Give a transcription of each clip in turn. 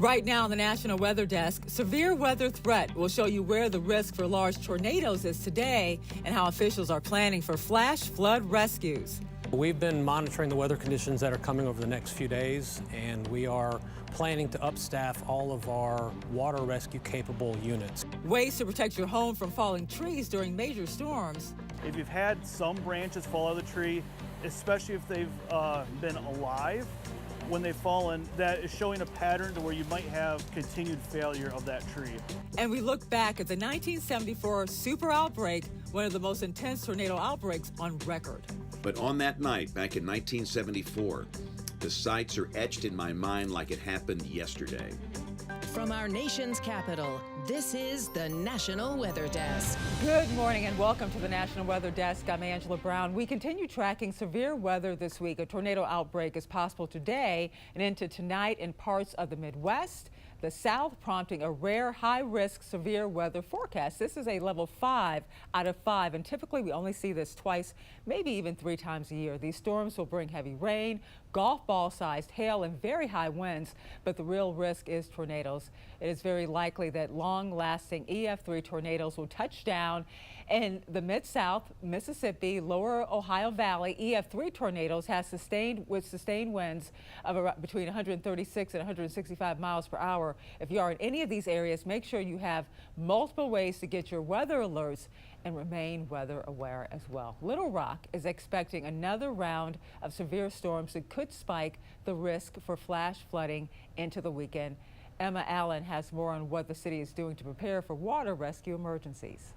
Right now on the National Weather Desk, severe weather threat will show you where the risk for large tornadoes is today and how officials are planning for flash flood rescues. We've been monitoring the weather conditions that are coming over the next few days, and we are planning to upstaff all of our water rescue capable units. Ways to protect your home from falling trees during major storms. If you've had some branches fall out of the tree, especially if they've been alive, when they've fallen, that is showing a pattern to where you might have continued failure of that tree. And we look back at the 1974 super outbreak, one of the most intense tornado outbreaks on record. But on that night, back in 1974, the sights are etched in my mind like it happened yesterday. From our nation's capital, this is the National Weather Desk. Good morning and welcome to the National Weather Desk. I'm Angela Brown. We continue tracking severe weather this week. A tornado outbreak is possible today and into tonight in parts of the Midwest, the South, prompting a rare high-risk severe weather forecast. This is a level 5 out of 5, and typically we only see this twice, maybe even 3 times a year. These storms will bring heavy rain, golf ball-sized hail, and very high winds, but the real risk is tornadoes. It is very likely that long-lasting EF3 tornadoes will touch down in the Mid-South, Mississippi, lower Ohio Valley. EF3 tornadoes have sustained winds of between 136 and 165 miles per hour. If you are in any of these areas, make sure you have multiple ways to get your weather alerts and remain weather aware as well. Little Rock is expecting another round of severe storms that could spike the risk for flash flooding into the weekend. Emma Allen has more on what the city is doing to prepare for water rescue emergencies.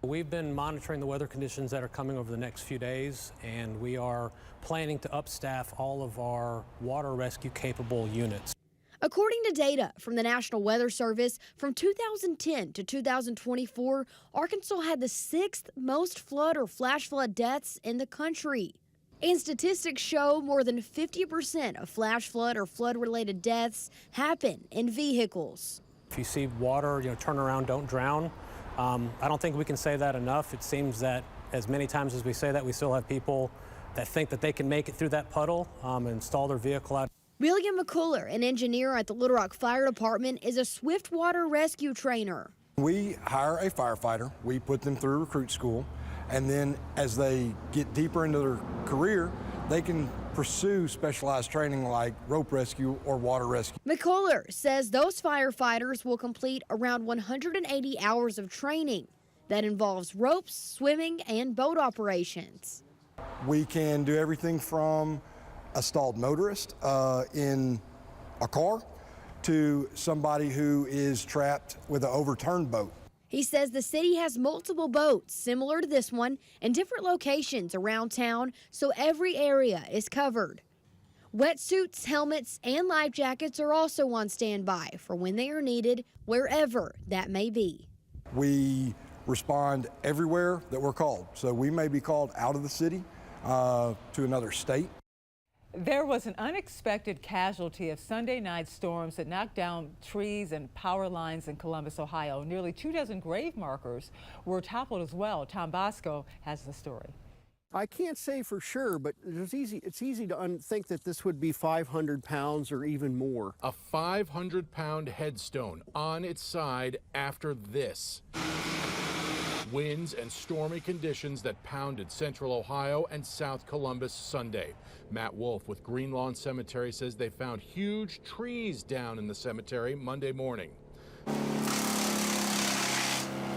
We've been monitoring the weather conditions that are coming over the next few days, and we are planning to upstaff all of our water rescue capable units. According to data from the National Weather Service, from 2010 to 2024, Arkansas had the 6th most flood or flash flood deaths in the country. And statistics show more than 50% of flash flood or flood-related deaths happen in vehicles. If you see water, turn around, don't drown. I don't think we can say that enough. It seems that as many times as we say that, we still have people that think that they can make it through that puddle and stall their vehicle out. William McCuller, an engineer at the Little Rock Fire Department, is a swift water rescue trainer. We hire a firefighter, we put them through recruit school, and then as they get deeper into their career, they can pursue specialized training like rope rescue or water rescue. McCuller says those firefighters will complete around 180 hours of training that involves ropes, swimming, and boat operations. We can do everything from a stalled motorist in a car to somebody who is trapped with an overturned boat. He says the city has multiple boats similar to this one in different locations around town, so every area is covered. Wetsuits, helmets, and life jackets are also on standby for when they are needed, wherever that may be. We respond everywhere that we're called, so we may be called out of the city to another state. There was an unexpected casualty of Sunday night storms that knocked down trees and power lines in Columbus, Ohio. Nearly 24 grave markers were toppled as well. Tom Bosco has the story. I can't say for sure, but it's easy to think that this would be 500 pounds or even more. A 500-pound headstone on its side after this. Winds and stormy conditions that pounded central Ohio and South Columbus Sunday. Matt Wolf with Green Lawn Cemetery says they found huge trees down in the cemetery Monday morning.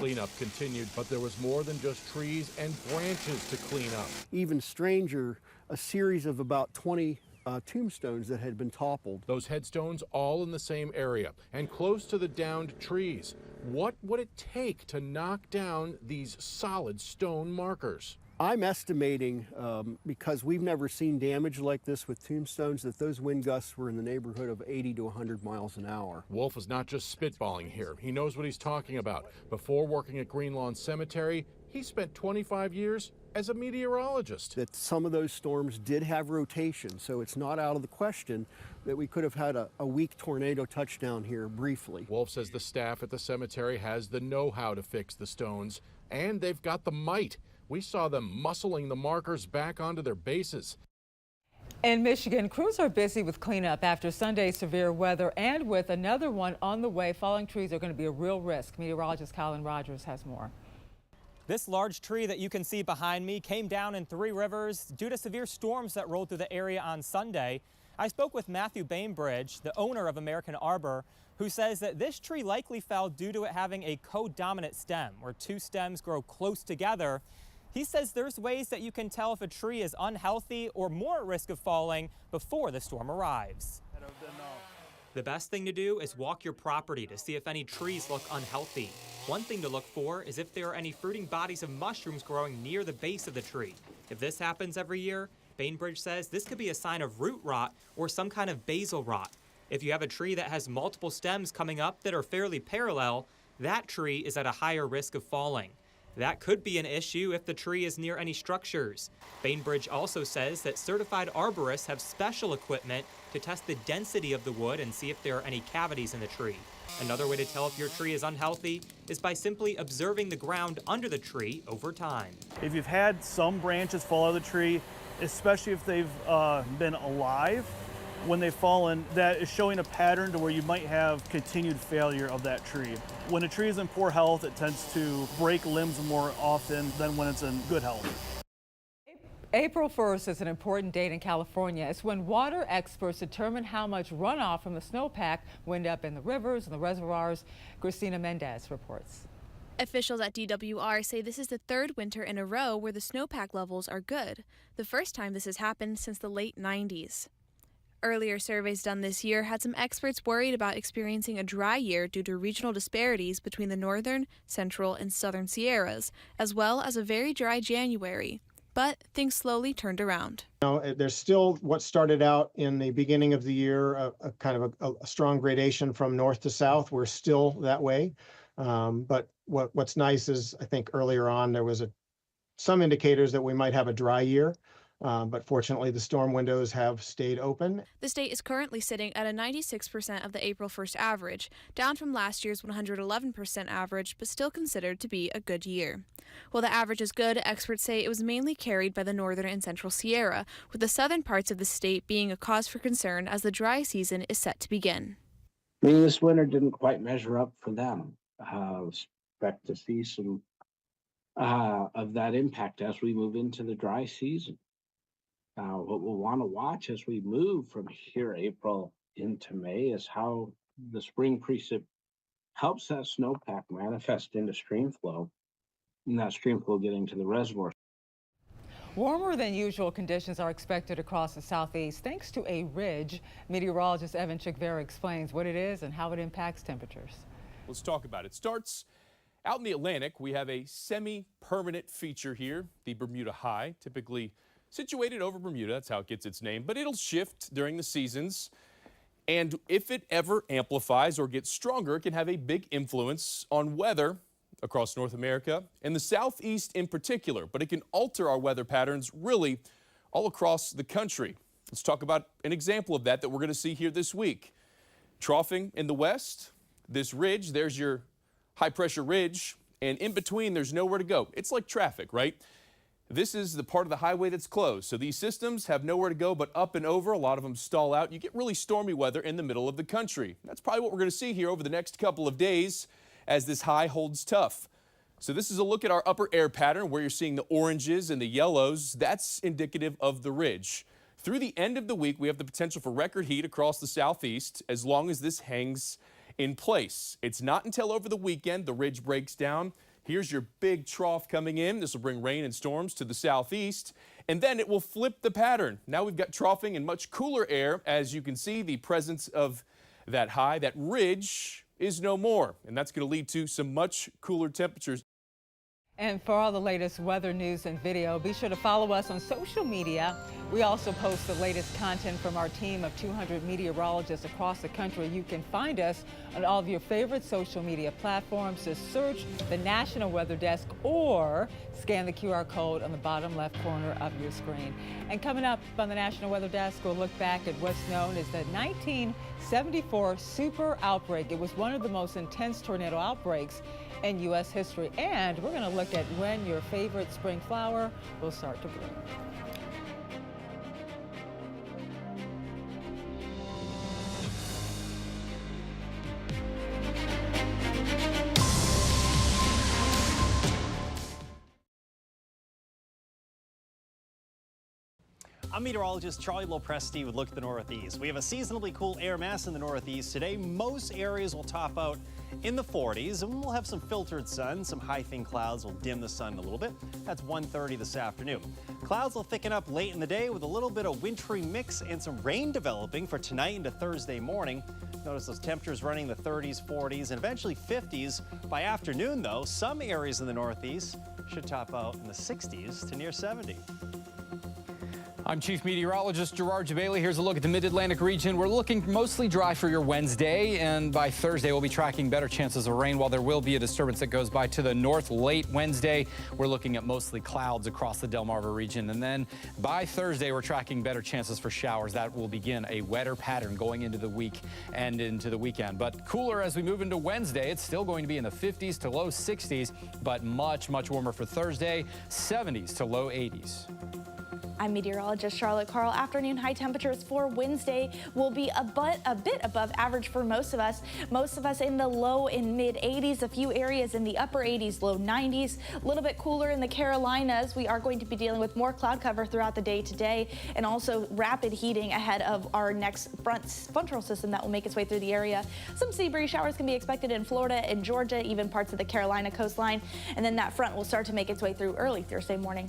Cleanup continued, but there was more than just trees and branches to clean up. Even stranger, a series of about 20 tombstones that had been toppled. Those headstones all in the same area and close to the downed trees. What would it take to knock down these solid stone markers? I'm estimating, because we've never seen damage like this with tombstones, that those wind gusts were in the neighborhood of 80 to 100 miles an hour. Wolf is not just spitballing here. He knows what he's talking about. Before working at Green Lawn Cemetery, he spent 25 years as a meteorologist. That some of those storms did have rotation, so it's not out of the question that we could have had a weak tornado touchdown here briefly. Wolf says the staff at the cemetery has the know-how to fix the stones, and they've got the might. We saw them muscling the markers back onto their bases. In Michigan, crews are busy with cleanup after Sunday's severe weather, and with another one on the way, falling trees are going to be a real risk. Meteorologist Colin Rogers has more. This large tree that you can see behind me came down in Three Rivers due to severe storms that rolled through the area on Sunday. I spoke with Matthew Bainbridge, the owner of American Arbor, who says that this tree likely fell due to it having a co-dominant stem, where two stems grow close together. He says there's ways that you can tell if a tree is unhealthy or more at risk of falling before the storm arrives. The best thing to do is walk your property to see if any trees look unhealthy. One thing to look for is if there are any fruiting bodies of mushrooms growing near the base of the tree. If this happens every year, Bainbridge says this could be a sign of root rot or some kind of basal rot. If you have a tree that has multiple stems coming up that are fairly parallel, that tree is at a higher risk of falling. That could be an issue if the tree is near any structures. Bainbridge also says that certified arborists have special equipment to test the density of the wood and see if there are any cavities in the tree. Another way to tell if your tree is unhealthy is by simply observing the ground under the tree over time. If you've had some branches fall out of the tree, especially if they've been alive, when they've fallen, that is showing a pattern to where you might have continued failure of that tree. When a tree is in poor health, it tends to break limbs more often than when it's in good health. April 1st is an important date in California. It's when water experts determine how much runoff from the snowpack will end up in the rivers and the reservoirs. Christina Mendez reports. Officials at DWR say this is the third winter in a row where the snowpack levels are good, the first time this has happened since the late 90s. Earlier surveys done this year had some experts worried about experiencing a dry year due to regional disparities between the northern, central, and southern Sierras, as well as a very dry January. But things slowly turned around. There's still what started out in the beginning of the year, a kind of a strong gradation from north to south. We're still that way. But what's nice is I think earlier on there was some indicators that we might have a dry year. But fortunately, the storm windows have stayed open. The state is currently sitting at a 96% of the April 1st average, down from last year's 111% average, but still considered to be a good year. While the average is good, experts say it was mainly carried by the northern and central Sierra, with the southern parts of the state being a cause for concern as the dry season is set to begin. I mean, this winter didn't quite measure up for them. Expect to see some of that impact as we move into the dry season. What we'll want to watch as we move from here, April into May, is how the spring precip helps that snowpack manifest into stream flow, and that stream flow getting to the reservoir. Warmer than usual conditions are expected across the southeast thanks to a ridge. Meteorologist Evan Chikvera explains what it is and how it impacts temperatures. Let's talk about it. Starts out in the Atlantic. We have a semi-permanent feature here, the Bermuda High, typically situated over Bermuda. That's how it gets its name, but it'll shift during the seasons. And if it ever amplifies or gets stronger, it can have a big influence on weather across North America and the southeast in particular, but it can alter our weather patterns really all across the country. Let's talk about an example of that we're going to see here this week. Troughing in the west, this ridge, there's your high pressure ridge, and in between there's nowhere to go. It's like traffic, right? This is the part of the highway that's closed. So these systems have nowhere to go but up and over. A lot of them stall out. You get really stormy weather in the middle of the country. That's probably what we're going to see here over the next couple of days as this high holds tough. So this is a look at our upper air pattern where you're seeing the oranges and the yellows. That's indicative of the ridge. Through the end of the week, we have the potential for record heat across the southeast as long as this hangs in place. It's not until over the weekend the ridge breaks down. Here's your big trough coming in. This will bring rain and storms to the southeast, and then it will flip the pattern. Now we've got troughing and much cooler air. As you can see, the presence of that high, that ridge, is no more, and that's going to lead to some much cooler temperatures. And for all the latest weather news and video, be sure to follow us on social media. We also post the latest content from our team of 200 meteorologists across the country. You can find us on all of your favorite social media platforms. Just search the National Weather Desk or scan the QR code on the bottom left corner of your screen. And coming up on the National Weather Desk, we'll look back at what's known as the 1974 super outbreak. It was one of the most intense tornado outbreaks in U.S. history, and we're going to look at when your favorite spring flower will start to bloom. I'm meteorologist Charlie Lopresti with Look at the Northeast. We have a seasonably cool air mass in the Northeast today. Most areas will top out in the 40s, and we'll have some filtered sun. Some high thin clouds will dim the sun a little bit. That's 1:30 this afternoon. Clouds will thicken up late in the day with a little bit of wintry mix and some rain developing for tonight into Thursday morning. Notice those temperatures running the 30s, 40s, and eventually 50s. By afternoon, though, some areas in the Northeast should top out in the 60s to near 70. I'm Chief Meteorologist Gerard Jabali. Here's a look at the Mid-Atlantic region. We're looking mostly dry for your Wednesday, and by Thursday we'll be tracking better chances of rain. While there will be a disturbance that goes by to the north late Wednesday, we're looking at mostly clouds across the Delmarva region. And then by Thursday, we're tracking better chances for showers. That will begin a wetter pattern going into the week and into the weekend. But cooler as we move into Wednesday. It's still going to be in the 50s to low 60s, but much, much warmer for Thursday, 70s to low 80s. I'm meteorologist Charlotte Carl. Afternoon high temperatures for Wednesday will be a bit above average for most of us. Most of us in the low and mid 80s, a few areas in the upper 80s, low 90s. A little bit cooler in the Carolinas. We are going to be dealing with more cloud cover throughout the day today, and also rapid heating ahead of our next frontal system that will make its way through the area. Some sea breeze showers can be expected in Florida and Georgia, even parts of the Carolina coastline, and then that front will start to make its way through early Thursday morning.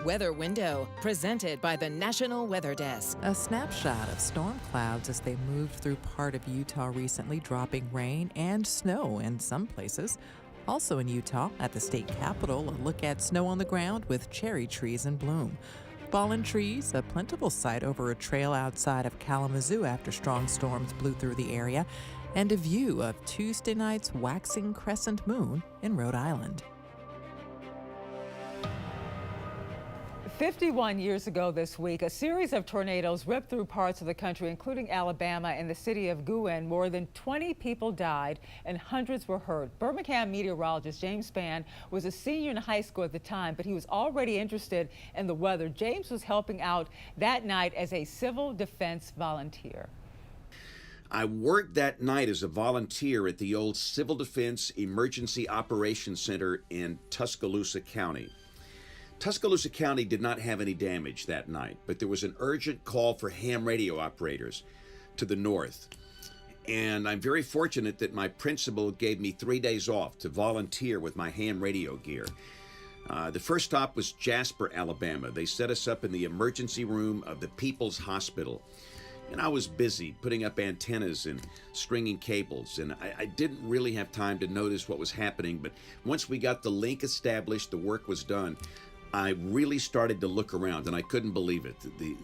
Weather Window, presented by the National Weather Desk. A snapshot of storm clouds as they moved through part of Utah recently, dropping rain and snow in some places. Also in Utah, at the state capitol, a look at snow on the ground with cherry trees in bloom. Fallen trees, a plentiful sight over a trail outside of Kalamazoo after strong storms blew through the area, and a view of Tuesday night's waxing crescent moon in Rhode Island. 51 years ago this week, a series of tornadoes ripped through parts of the country, including Alabama and the city of Guin. More than 20 people died and hundreds were hurt. Birmingham meteorologist James Spann was a senior in high school at the time, but he was already interested in the weather. James was helping out that night as a civil defense volunteer. I worked that night as a volunteer at the old Civil Defense Emergency Operations Center in Tuscaloosa County. Tuscaloosa County did not have any damage that night, but there was an urgent call for ham radio operators to the north. And I'm very fortunate that my principal gave me 3 days off to volunteer with my ham radio gear. The first stop was Jasper, Alabama. They set us up in the emergency room of the People's Hospital. And I was busy putting up antennas and stringing cables, and I didn't really have time to notice what was happening, but once we got the link established, the work was done. I really started to look around, and I couldn't believe it.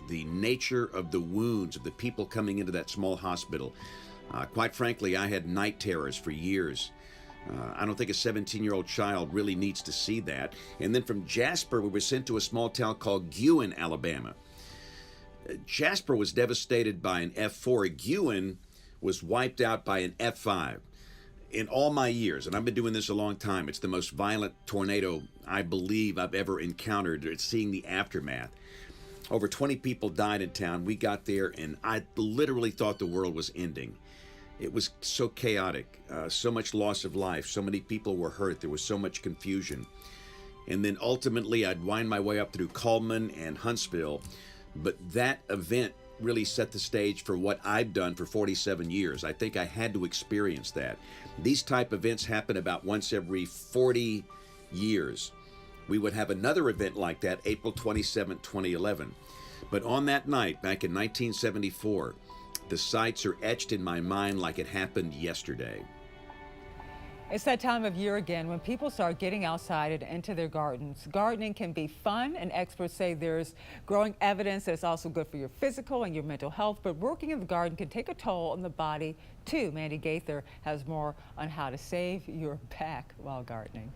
The nature of the wounds of the people coming into that small hospital. Quite frankly, I had night terrors for years. I don't think a 17-year-old child really needs to see that. And then from Jasper, we were sent to a small town called Guin, Alabama. Jasper was devastated by an F4. Guin was wiped out by an F5. In all my years, and I've been doing this a long time, it's the most violent tornado I believe I've ever encountered. It's seeing the aftermath. Over 20 people died in town. We got there, and I literally thought the world was ending. It was so chaotic, so much loss of life, so many people were hurt, there was so much confusion. And then ultimately, I'd wind my way up through Cullman and Huntsville, but that event really set the stage for what I've done for 47 years. I think I had to experience that. These type events happen about once every 40 years. We would have another event like that April 27, 2011. But on that night, back in 1974, The sights are etched in my mind like it happened yesterday. It's that time of year again when people start getting outside and into their gardens. Gardening can be fun, and experts say there's growing evidence that it's also good for your physical and your mental health, but working in the garden can take a toll on the body too. Mandy Gaither has more on how to save your back while gardening.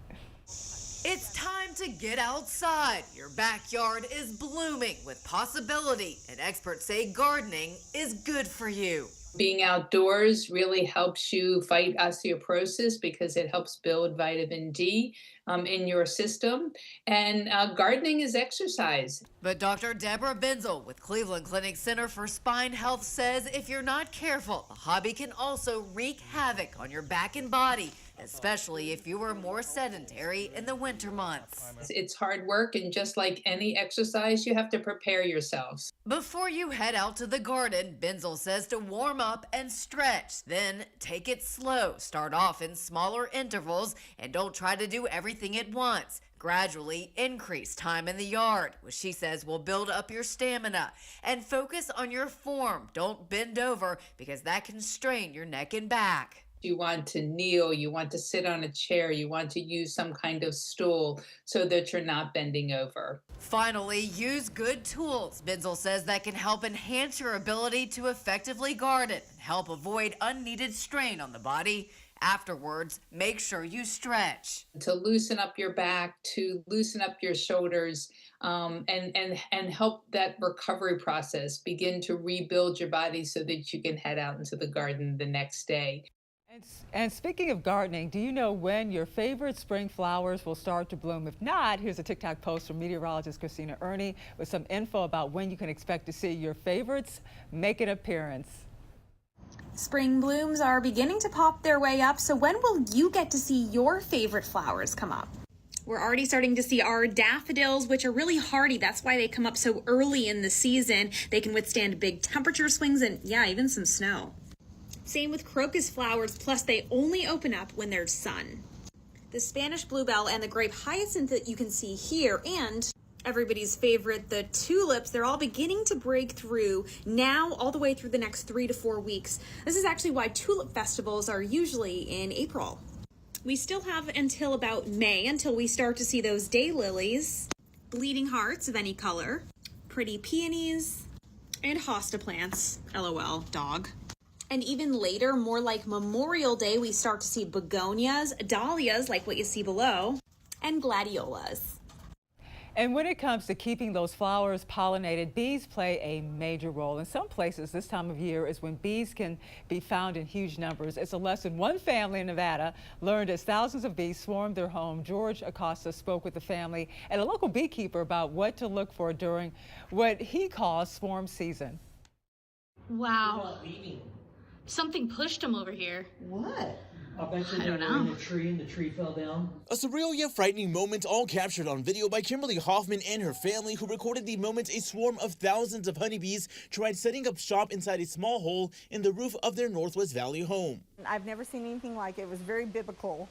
It's time to get outside. Your backyard is blooming with possibility, and experts say gardening is good for you. Being outdoors really helps you fight osteoporosis because it helps build vitamin D in your system. And gardening is exercise. But Dr. Deborah Benzel with Cleveland Clinic Center for Spine Health says if you're not careful, the hobby can also wreak havoc on your back and body, especially if you are more sedentary in the winter months. It's hard work, and just like any exercise, you have to prepare yourselves. Before you head out to the garden, Benzel says to warm up and stretch, then take it slow. Start off in smaller intervals and don't try to do everything at once. Gradually increase time in the yard, which she says will build up your stamina, and focus on your form. Don't bend over because that can strain your neck and back. You want to kneel, you want to sit on a chair, you want to use some kind of stool so that you're not bending over. Finally, use good tools. Benzel says that can help enhance your ability to effectively garden and help avoid unneeded strain on the body. Afterwards, make sure you stretch. To loosen up your back, to loosen up your shoulders, and help that recovery process begin to rebuild your body so that you can head out into the garden the next day. And speaking of gardening, do you know when your favorite spring flowers will start to bloom? If not, here's a TikTok post from meteorologist Christina Ernie with some info about when you can expect to see your favorites make an appearance. Spring blooms are beginning to pop their way up, so when will you get to see your favorite flowers come up? We're already starting to see our daffodils, which are really hardy. That's why they come up so early in the season. They can withstand big temperature swings and, yeah, even some snow. Same with crocus flowers, plus they only open up when there's sun. The Spanish bluebell and the grape hyacinth that you can see here, and everybody's favorite, the tulips, they're all beginning to break through now all the way through the next 3 to 4 weeks. This is actually why tulip festivals are usually in April. We still have until about May until we start to see those daylilies, bleeding hearts of any color, pretty peonies, and hosta plants, LOL, dog. And even later, more like Memorial Day, we start to see begonias, dahlias, like what you see below, and gladiolas. And when it comes to keeping those flowers pollinated, bees play a major role. In some places, this time of year is when bees can be found in huge numbers. It's a lesson one family in Nevada learned as thousands of bees swarmed their home. George Acosta spoke with the family and a local beekeeper about what to look for during what he calls swarm season. Wow. Something pushed him over here. What? I bet you I they don't were know. in a tree and the tree fell down. A surreal yet frightening moment, all captured on video by Kimberly Hoffman and her family, who recorded the moment a swarm of thousands of honeybees tried setting up shop inside a small hole in the roof of their Northwest Valley home. I've never seen anything like it. It was very biblical.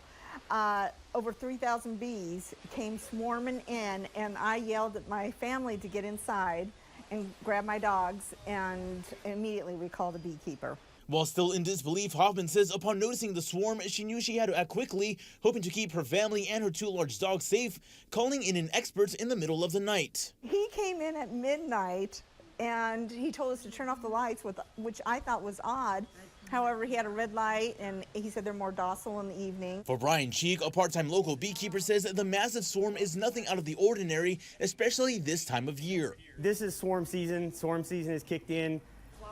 Over 3,000 bees came swarming in, and I yelled at my family to get inside and grab my dogs, and immediately we called a beekeeper. While still in disbelief, Hoffman says upon noticing the swarm, she knew she had to act quickly, hoping to keep her family and her 2 large dogs safe, calling in an expert in the middle of the night. He came in at midnight, and he told us to turn off the lights, which I thought was odd. However, he had a red light, and he said they're more docile in the evening. For Brian Cheek, a part-time local beekeeper, says the massive swarm is nothing out of the ordinary, especially this time of year. This is swarm season. Swarm season has kicked in.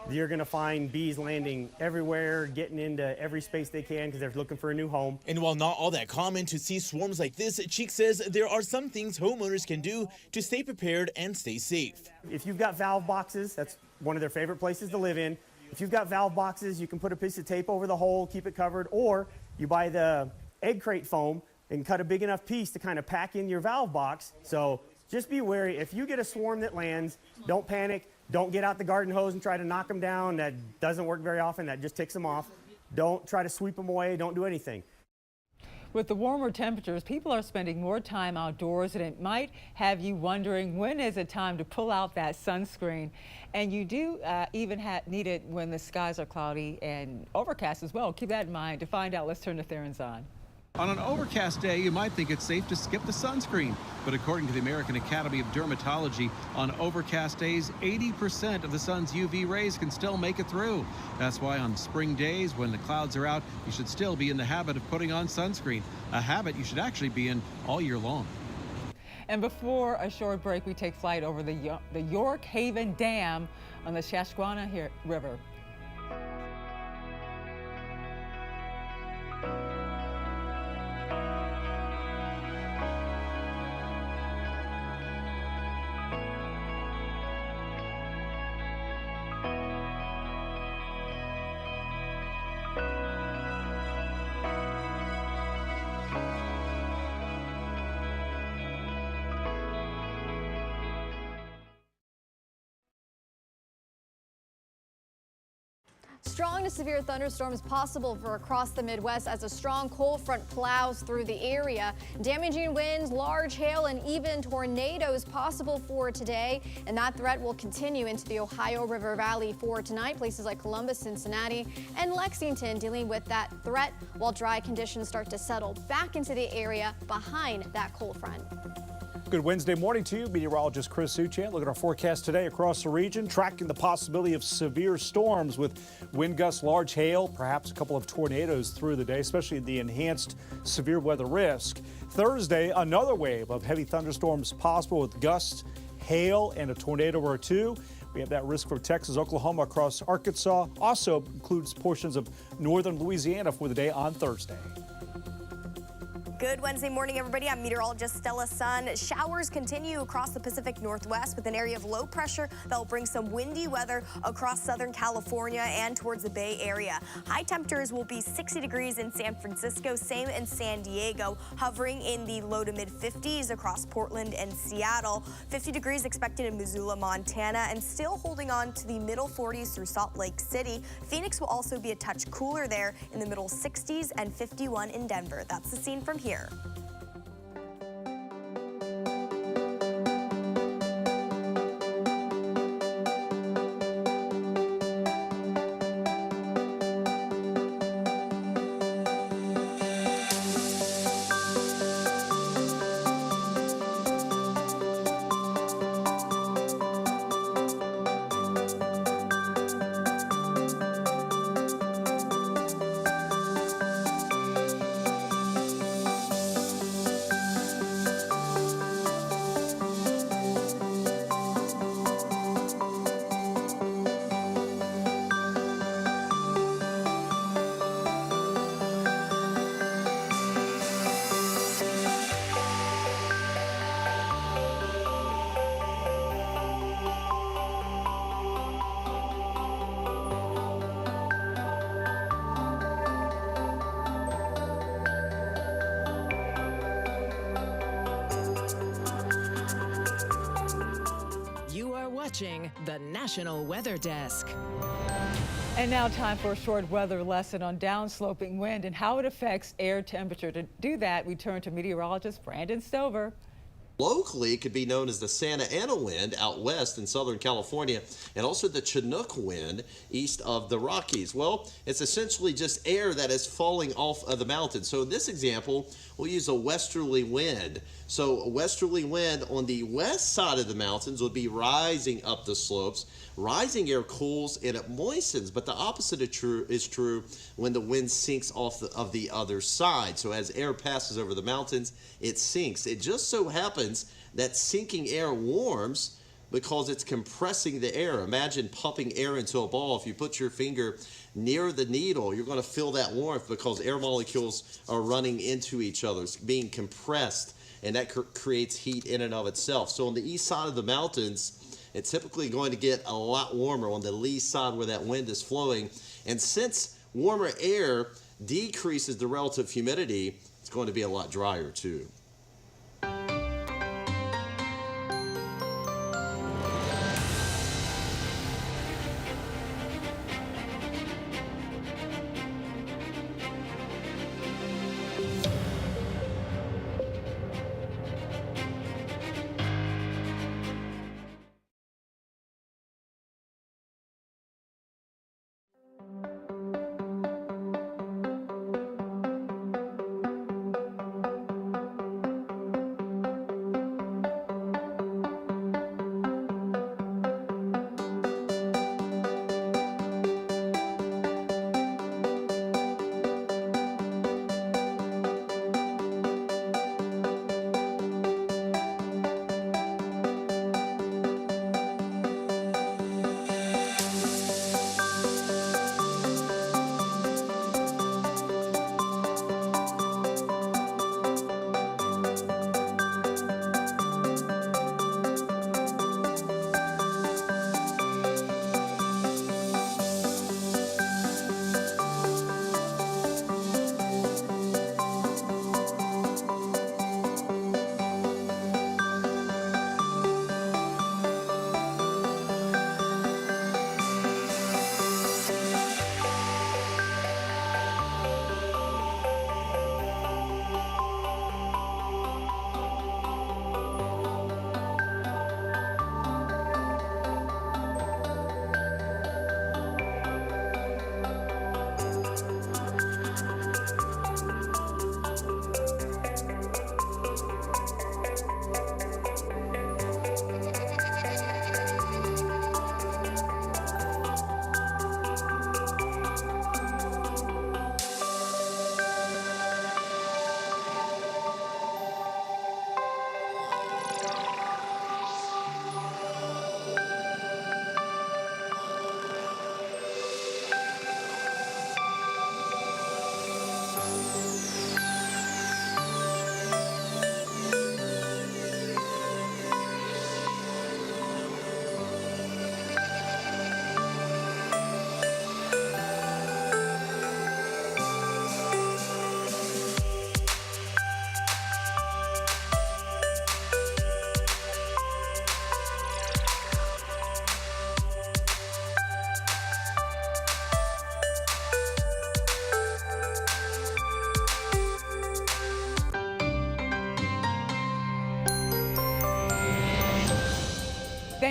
You're going to find bees landing everywhere, getting into every space they can because they're looking for a new home. And while not all that common to see swarms like this, Cheek says there are some things homeowners can do to stay prepared and stay safe. If you've got valve boxes, that's one of their favorite places to live in. If you've got valve boxes, you can put a piece of tape over the hole, keep it covered, or you buy the egg crate foam and cut a big enough piece to kind of pack in your valve box. So just be wary. If you get a swarm that lands, don't panic. Don't get out the garden hose and try to knock them down. That doesn't work very often. That just ticks them off. Don't try to sweep them away. Don't do anything. With the warmer temperatures, people are spending more time outdoors, and it might have you wondering, when is it time to pull out that sunscreen? And you do even need it when the skies are cloudy and overcast as well. Keep that in mind. To find out, let's turn to Theron's on. On an overcast day, you might think it's safe to skip the sunscreen. But according to the American Academy of Dermatology, on overcast days, 80% of the sun's UV rays can still make it through. That's why on spring days, when the clouds are out, you should still be in the habit of putting on sunscreen, a habit you should actually be in all year long. And before a short break, we take flight over the York Haven Dam on the Susquehanna River. Strong to severe thunderstorms possible for across the Midwest as a strong cold front plows through the area. Damaging winds, large hail, and even tornadoes possible for today. And that threat will continue into the Ohio River Valley for tonight. Places like Columbus, Cincinnati, and Lexington dealing with that threat while dry conditions start to settle back into the area behind that cold front. Good Wednesday morning to you. Meteorologist Chris Suchan. Look at our forecast today across the region, tracking the possibility of severe storms with wind gusts, large hail, perhaps a couple of tornadoes through the day, especially the enhanced severe weather risk. Thursday, another wave of heavy thunderstorms possible with gusts, hail, and a tornado or two. We have that risk for Texas, Oklahoma, across Arkansas. Also includes portions of northern Louisiana for the day on Thursday. Good Wednesday morning, everybody. I'm meteorologist Stella Sun. Showers continue across the Pacific Northwest with an area of low pressure that will bring some windy weather across Southern California and towards the Bay Area. High temperatures will be 60 degrees in San Francisco, same in San Diego, hovering in the low to mid 50s across Portland and Seattle. 50 degrees expected in Missoula, Montana, and still holding on to the middle 40s through Salt Lake City. Phoenix will also be a touch cooler there in the middle 60s and 51 in Denver. That's the scene from here. Watching the National Weather Desk. And now time for a short weather lesson on downsloping wind and how it affects air temperature. To do that, we turn to meteorologist Brandon Stover. Locally, it could be known as the Santa Ana wind out west in Southern California, and also the Chinook wind east of the Rockies. Well, it's essentially just air that is falling off of the mountain. So in this example, we'll use a westerly wind. So a westerly wind on the west side of the mountains would be rising up the slopes. Rising air cools and it moistens, but the opposite is true when the wind sinks off of the other side. So as air passes over the mountains, it sinks. It just so happens that sinking air warms because it's compressing the air. Imagine pumping air into a ball. If you put your finger near the needle, you're going to feel that warmth because air molecules are running into each other, being compressed, and that creates heat in and of itself. So on the east side of the mountains, it's typically going to get a lot warmer on the lee side where that wind is flowing. And since warmer air decreases the relative humidity, it's going to be a lot drier too.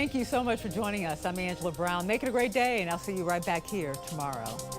Thank you so much for joining us. I'm Angela Brown. Make it a great day, and I'll see you right back here tomorrow.